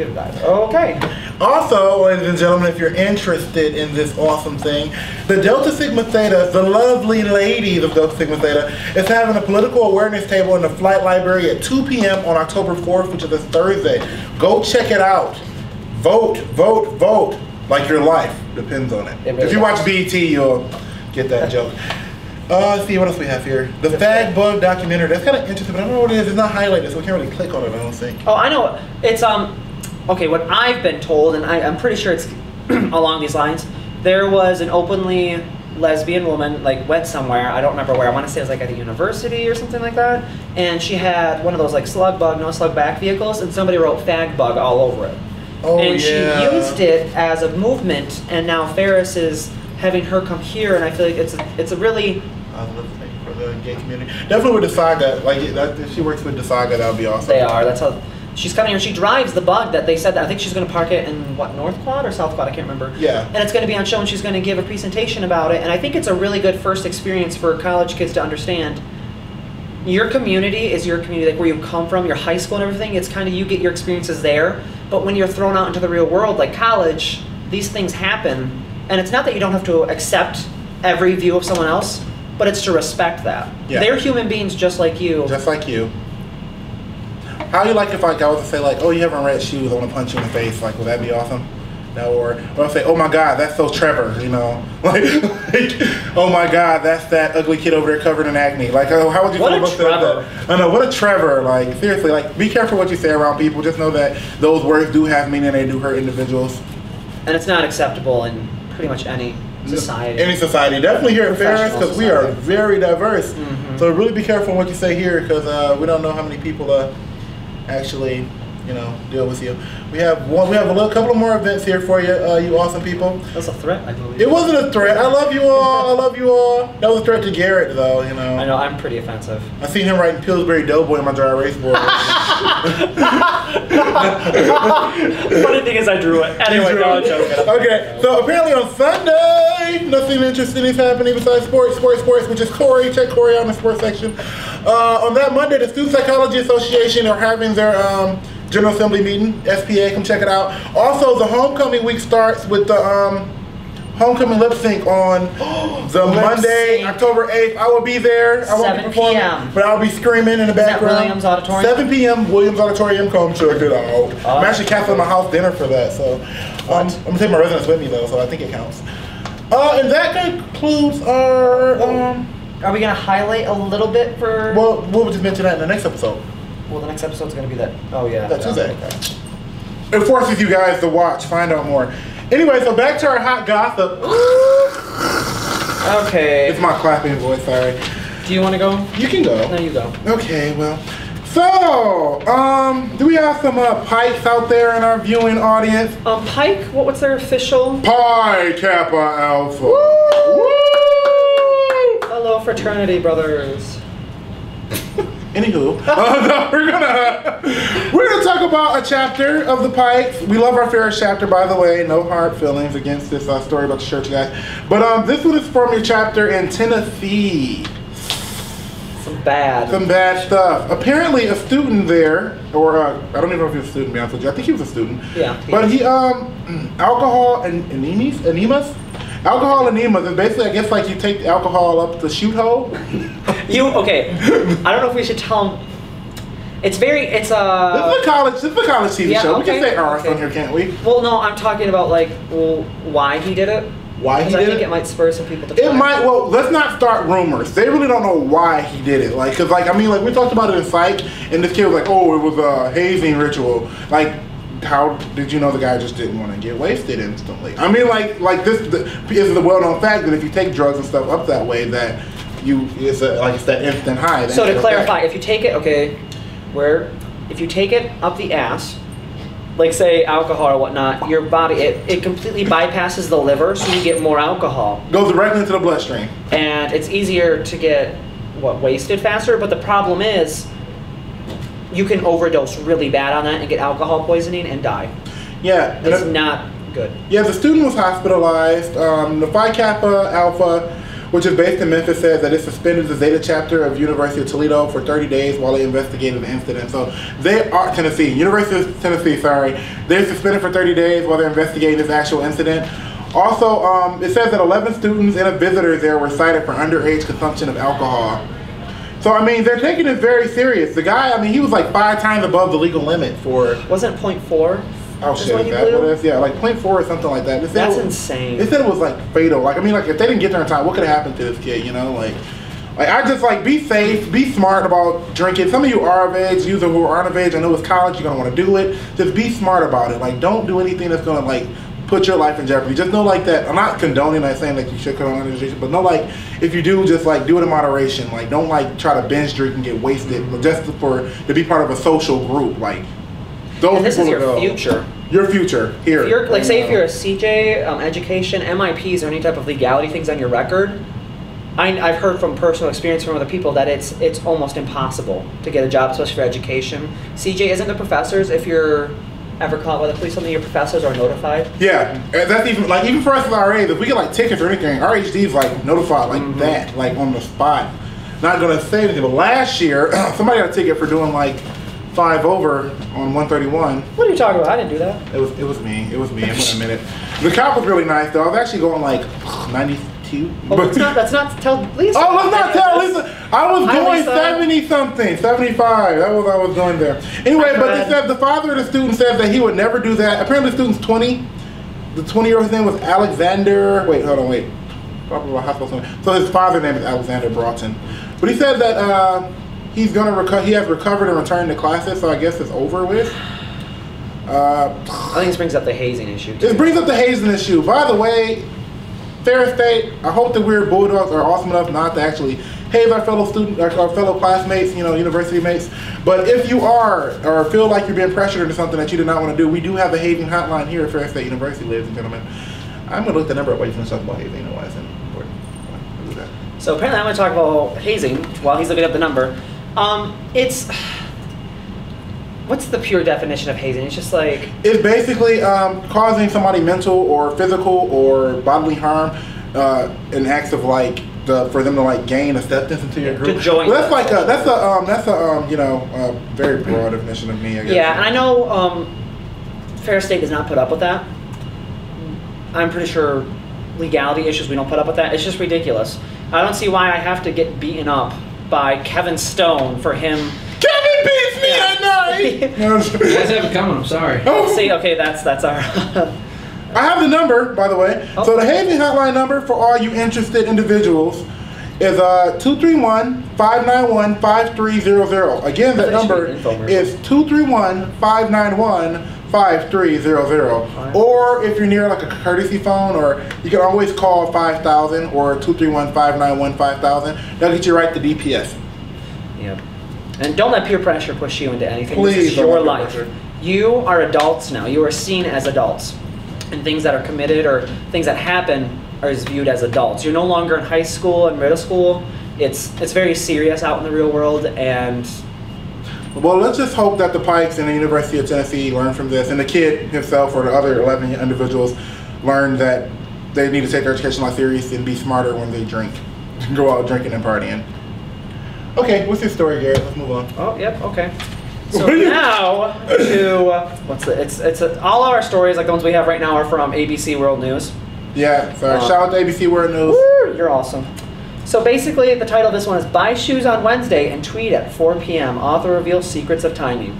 Okay. Also, ladies and gentlemen, if you're interested in this awesome thing, the Delta Sigma Theta, the lovely ladies of Delta Sigma Theta, is having a political awareness table in the Flight Library at 2 p.m. on October 4th, which is this Thursday. Go check it out. Vote, vote, vote. Like your life depends on it. If you watch BET, you'll get that joke. Let's see what else we have here. The Fag Bug documentary. That's kind of interesting, but I don't know what it is. It's not highlighted, so we can't really click on it, I don't think. Oh, I know. It's okay, what I've been told, and I'm pretty sure it's along these lines, there was an openly lesbian woman, like, went somewhere, I don't remember where, I want to say it was like at a university or something like that, and she had one of those like slug bug, no slug back vehicles, and somebody wrote fag bug all over it. Oh, and yeah. she used it as a movement, and now Ferris is having her come here, and I feel like it's a really... thing for the gay community. Definitely with the Saga, like, if she works with the Saga, that would be awesome. They are, that's how... She's coming here. She drives the bug that they said that. I think she's going to park it in, what, North Quad or South Quad? I can't remember. Yeah. And it's going to be on show, and she's going to give a presentation about it. And I think it's a really good first experience for college kids to understand. Your community is your community, like where you come from, your high school and everything. It's kind of, you get your experiences there. But when you're thrown out into the real world, like college, these things happen. And it's not that you don't have to accept every view of someone else, but it's to respect that. Yeah. They're human beings just like you. Just like you. How you like if I was to say like, oh, you have on red shoes, I want to punch you in the face, like, would that be awesome? No, or I'll say, oh my God, that's so Trevor, you know? Like, oh my God, that's that ugly kid over there covered in acne. Like, oh, how would you feel about that? I know, what a Trevor, like, seriously, like, be careful what you say around people. Just know that those words do have meaning, they do hurt individuals. And it's not acceptable in pretty much any society. Any society. Definitely here at Ferris, because we are very diverse. So really be careful what you say here, because we don't know how many people actually, you know, deal with you. We have a couple of more events here for you, you awesome people. That's a threat, I believe. It wasn't a threat. I love you all. I love you all. That was a threat to Garrett, though. You know. I know. I'm pretty offensive. I seen him writing Pillsbury Doughboy on my dry erase board. Funny thing is, I drew it. Anyway, no, I'm joking. Okay, so apparently on Sunday, nothing interesting is happening besides sports, which is Corey. Check Corey out in the sports section. On that Monday, the Student Psychology Association are having their General Assembly meeting, SPA, come check it out. Also, the homecoming week starts with the homecoming lip sync on the Monday, October 8th. I will be there. I won't be performing, but I'll be screaming in the background. Williams Auditorium? 7 p.m. Williams Auditorium. Come check it out. I'm actually canceling my house dinner for that, so I'm gonna take my residents with me though, so I think it counts. And that concludes our. Are we gonna highlight a little bit for? Well, we'll just mention that in the next episode. Well, the next episode's gonna be that. Oh yeah. That's Tuesday. It forces you guys to watch, find out more. Anyway, so back to our hot gossip. Okay. It's my clapping voice, sorry. Do you want to go? You can go. No, you go. Okay, well. So, do we have some Pikes out there in our viewing audience? Pike, what's their official? Pi Kappa Alpha. Woo! Hello, fraternity brothers. Anywho, we're gonna talk about a chapter of the Pikes. We love our Ferris chapter, by the way. No hard feelings against this story about the church, guys. But this one is from your chapter in Tennessee. Some bad stuff. Apparently, a student there, or I don't even know if he was a student, to be honest with you. I think he was a student. Yeah. But he alcohol and enemas. Alcohol enemas is basically, I guess, like you take the alcohol up the chute hole. Okay. I don't know if we should tell them. It's a. This is a college TV show. Okay, we can say ours on here, can't we? Well, no, I'm talking about like, why he did it. Why he did it? I think it might spur some people to try. It might. Well, let's not start rumors. They really don't know why he did it. Like, cause like I mean, like we talked about it in psych, and this kid was like, oh, it was a hazing ritual. Like, how did you know the guy just didn't want to get wasted instantly? I mean, like this is a well-known fact that if you take drugs and stuff up that way, that it's that instant high. So to clarify, if you take it, if you take it up the ass, like say alcohol or whatnot, your body, it completely bypasses the liver, so you get more alcohol. Goes directly into the bloodstream. And it's easier to get, wasted faster, but the problem is, you can overdose really bad on that and get alcohol poisoning and die. Yeah. It's not good. Yeah, the student was hospitalized. The Phi Kappa Alpha which is based in Memphis, says that it suspended the Zeta chapter of University of Toledo for 30 days while they investigated the incident. So they are University of Tennessee, sorry. They're suspended for 30 days while they're investigating this actual incident. Also, it says that 11 students and a visitor there were cited for underage consumption of alcohol. So, I mean, they're taking it very serious. The guy, I mean, he was like 5 times above the legal limit for... Wasn't it .4? Oh shit, is that what it is? Yeah, like .4 or something like that. That's insane. They said it was like fatal. Like, I mean, like if they didn't get there in time, what could have happened to this kid, you know? Like I just like, be safe, be smart about drinking. Some of you are of age, you who aren't of age, I know it's college, you're gonna wanna do it. Just be smart about it. Like, don't do anything that's gonna like put your life in jeopardy. Just know like that, I'm not condoning, I'm saying like you should condone it, but know like, if you do, just like do it in moderation. Like, don't like try to binge drink and get wasted just to be part of a social group. Like, those and this people is your future. Your future here. If you're, like, say if you're a CJ, education, MIPs, or any type of legality things on your record, I've heard from personal experience from other people that it's almost impossible to get a job, especially for education. CJ, isn't the professors, if you're ever caught by the police, something your professors are notified? Yeah, that's even for us as RAs, if we get like tickets or anything, RHD's like notified like that, like on the spot. Not gonna say anything, but last year somebody got a ticket for doing like 5 over on 131. What are you talking about? I didn't do that. It was me. I'm gonna admit it. The cop was really nice though. I was actually going like 92. Oh, let's not tell Lisa. Oh, let's not tell Lisa. I was Hi, going Lisa. 70 something, 75. That was what I was going there. Anyway, but they said the father of the student said that he would never do that. Apparently, the student's 20. The 20-year-old's name was Alexander. Wait, hold on, wait. Probably a hospital something. So his father's name is Alexander Broughton. But he said that he's gonna he has recovered and returned to classes. So I guess it's over with. I think this brings up the hazing issue too. It brings up the hazing issue. By the way, Ferris State, I hope the Weird Bulldogs are awesome enough not to actually haze our fellow students, our fellow classmates, you know, university mates. But if you are, or feel like you're being pressured into something that you do not want to do, we do have a hazing hotline here at Ferris State University, ladies and gentlemen. I'm going to look the number up while you finish talking about hazing and why it's important. I'll do that. So apparently I'm going to talk about hazing while he's looking up the number. What's the pure definition of hazing? It's just like... It's basically causing somebody mental or physical or bodily harm in acts of like, for them to like gain acceptance into your group. To join. Well, that's a very broad definition of me, I guess. Yeah, and I know Ferris State does not put up with that. I'm pretty sure legality issues, we don't put up with that. It's just ridiculous. I don't see why I have to get beaten up by Kevin Stone for him... Kevin beats me at night! You guys have it coming, I'm sorry. See, okay, that's our... I have the number, by the way. Oh. So the hazing hotline number for all you interested individuals is 231-591-5300. Again, that number is 231-591-5300. Or if you're near like a courtesy phone, or you can always call 5000 or 231-591-5000. They'll get you right to DPS. Yep. And don't let peer pressure push you into anything. Please this is don't your let peer life. pressure. You are adults now. You are seen as adults. And things that are committed or things that happen are viewed as adults. You're no longer in high school and middle school. It's very serious out in the real world, and... Well, let's just hope that the Pikes and the University of Tennessee learn from this, and the kid himself or the other 11 individuals learn that they need to take their education life serious and be smarter when they drink. Go out drinking and partying. Okay, what's your story, Garrett? Let's move on. Oh, yep, okay. So now to all of our stories, like the ones we have right now, are from ABC World News. Yeah, sorry. Shout out to ABC World News. Woo, you're awesome. So basically, the title of this one is "Buy Shoes on Wednesday and Tweet at 4 p.m. Author reveals secrets of timing."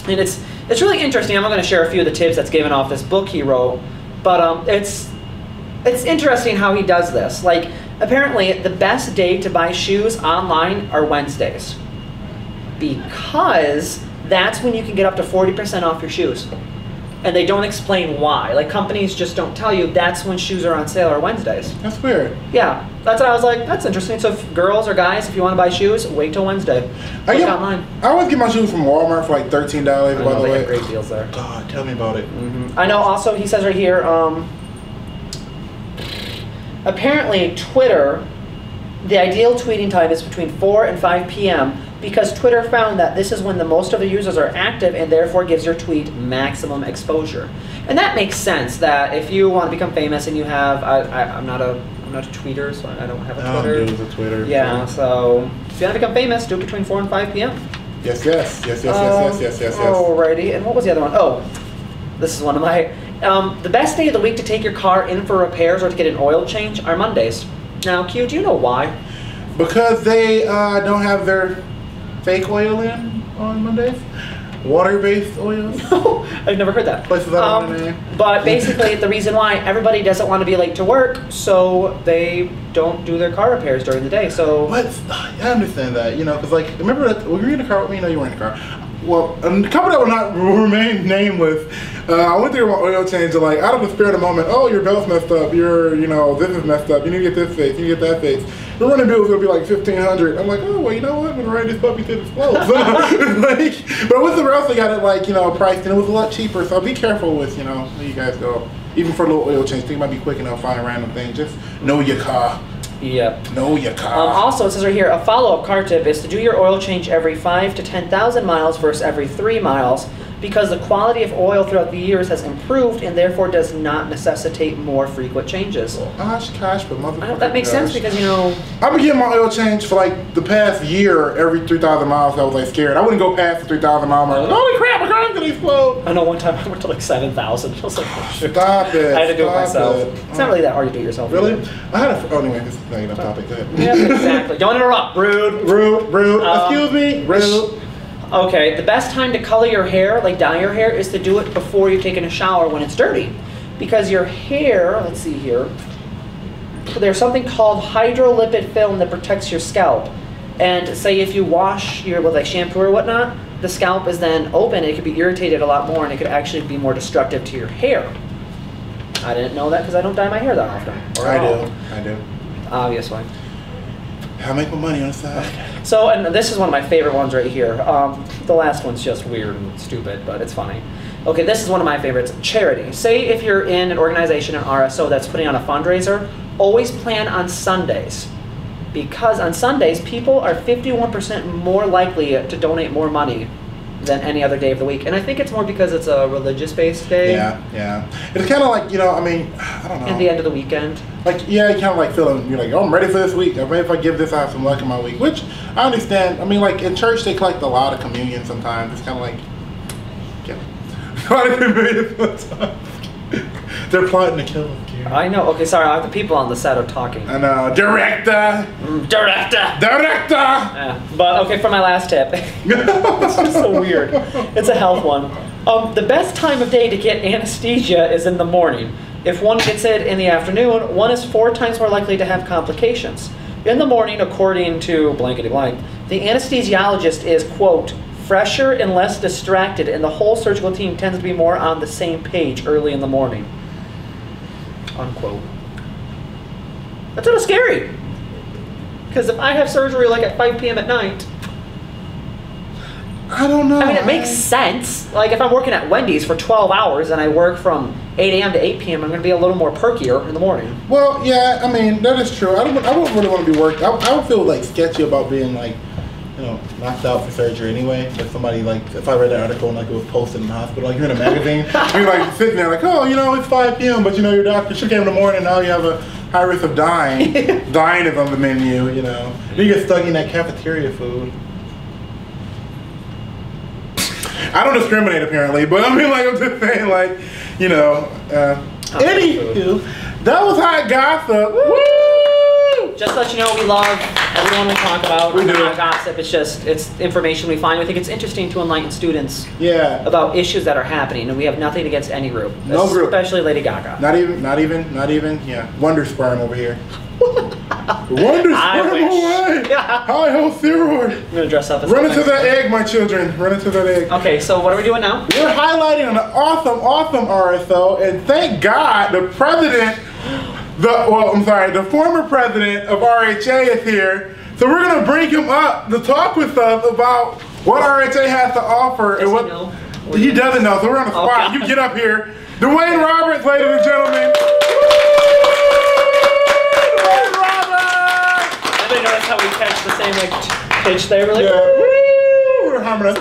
And it's really interesting. I'm not going to share a few of the tips that's given off this book he wrote, but it's interesting how he does this. Like, apparently, the best day to buy shoes online are Wednesdays, because that's when you can get up to 40% off your shoes. And they don't explain why. Like, companies just don't tell you that's when shoes are on sale or Wednesdays. That's weird. Yeah, that's what I was like, that's interesting. So if girls or guys, if you want to buy shoes, wait till Wednesday. Look online. I always get my shoes from Walmart for like $13, by the They way. have great deals there. God, tell me about it. I know also, he says right here, apparently Twitter, the ideal tweeting time is between 4 and 5 p.m. because Twitter found that this is when the most of the users are active and therefore gives your tweet maximum exposure. And that makes sense, that if you want to become famous and you have, I'm not a I'm not a tweeter, so I don't have a Oh, Twitter. dude, the Twitter. Yeah, so if you want to become famous, do it between 4 and 5 p.m. Yes. Alrighty, and what was the other one? Oh, this is one of my... the best day of the week to take your car in for repairs or to get an oil change are Mondays. Now, Q, do you know why? Because they don't have their fake oil in on Mondays. Water-based oils. No, I've never heard that. Places I don't know the name. But basically, the reason why everybody doesn't want to be late to work, so they don't do their car repairs during the day. So, But I understand that, because like, remember that when you were in the car with me? No, you weren't in the car. Well, a couple that will not remain nameless. I went through my oil change and like out of the spirit of the moment, oh, your belt's messed up, this is messed up, you need to get this fixed, you need to get that fixed. The running bill is gonna be like $1,500. I'm like, oh well, you know what? I'm gonna ride this puppy to the floor. But with the rest, I got it like priced and it was a lot cheaper. So be careful with where you guys go. Even for a little oil change, think it might be quick enough, find a random thing. Just know your car. yep. Know your car. Also, it says right here, a follow-up car tip is to do your oil change every 5 to 10,000 miles versus every 3 miles, because the quality of oil throughout the years has improved and therefore does not necessitate more frequent changes. Gosh, but motherfucker. That makes sense because I've been getting my oil change for like the past year every 3,000 miles. I was like scared. I wouldn't go past the 3,000 mile mark. Holy crap, my car's gonna explode. I know one time I went to like 7,000. I was like, oh, shit. Stop it. I had to do it Stop myself. it. It's not really that hard to do it yourself. Really? Either. I had a. Oh, anyway, this is not enough topic. Go ahead. Yeah, exactly. Don't interrupt. Rude. Rude. Excuse me. Rude. Okay, the best time to color your hair, like dye your hair, is to do it before you've taken a shower when it's dirty. Because your hair, let's see here, there's something called hydrolipid film that protects your scalp. And say if you wash your with like shampoo or whatnot, the scalp is then open, it could be irritated a lot more and it could actually be more destructive to your hair. I didn't know that because I don't dye my hair that often. I do. Obviously. I make my money on the side. So, and this is one of my favorite ones right here. The last one's just weird and stupid, but it's funny. Okay, this is one of my favorites. Charity. Say if you're in an organization, an RSO, that's putting on a fundraiser, always plan on Sundays. Because on Sundays, people are 51% more likely to donate more money than any other day of the week. And I think it's more because it's a religious-based day. Yeah. It's kind of like, I don't know. And the end of the weekend. Like, yeah, you kind of like feeling, you're like, oh, I'm ready for this week. Maybe if I give this, I have some luck in my week. Which, I understand. I mean, like, in church, they collect a lot of communion sometimes. It's kind of like, a lot of communion sometimes. They're plotting to kill us, Karen. I know. Okay, sorry. The people on the set are talking. I know. Director! Yeah. But, okay, for my last tip. It's just so weird. It's a health one. The best time of day to get anesthesia is in the morning. If one gets it in the afternoon, one is 4 times more likely to have complications. In the morning, according to blankety blank, the anesthesiologist is, quote, fresher and less distracted, and the whole surgical team tends to be more on the same page early in the morning. Unquote. That's a little scary. Because if I have surgery like at 5 p.m. at night, I don't know. I mean, it makes sense. Like if I'm working at Wendy's for 12 hours and I work from 8 a.m. to 8 p.m., I'm going to be a little more perkier in the morning. Well, yeah, I mean, that is true. I wouldn't really want to be worked. I would feel like sketchy about being like, knocked out for surgery anyway. If somebody if I read an article and like it was posted in the hospital, like you're in a magazine, you're like sitting there like, oh, it's 5 p.m., but your doctor should came in the morning, now you have a high risk of dying. Dying is on the menu, You get stuck in that cafeteria food. I don't discriminate apparently, but I mean, like, I'm just saying, like, anywho, that was hot gossip. Woo! Just to let you know, we love everyone we talk about. We do. Not gossip. It's information we find. We think it's interesting to enlighten students Yeah. about issues that are happening, and we have nothing against any group. No group. Especially Lady Gaga. Not even, yeah. Wonder sperm over here. Wonder I sperm wish. away. Yeah. High health steroid. I'm going to dress up as Run into something. that egg, my children. Run into that egg. Okay, so what are we doing now? We're highlighting an awesome RSO, and thank God the president, the former president of RHA is here. So we're gonna bring him up to talk with us about what RHA has to offer and what he know? he doesn't know. So we're on the spot. Okay. You get up here, Dwayne Roberts, ladies and gentlemen. Dwayne Roberts. Anybody notice how we catch the same pitch there, really? Yeah. Woo! We're humming.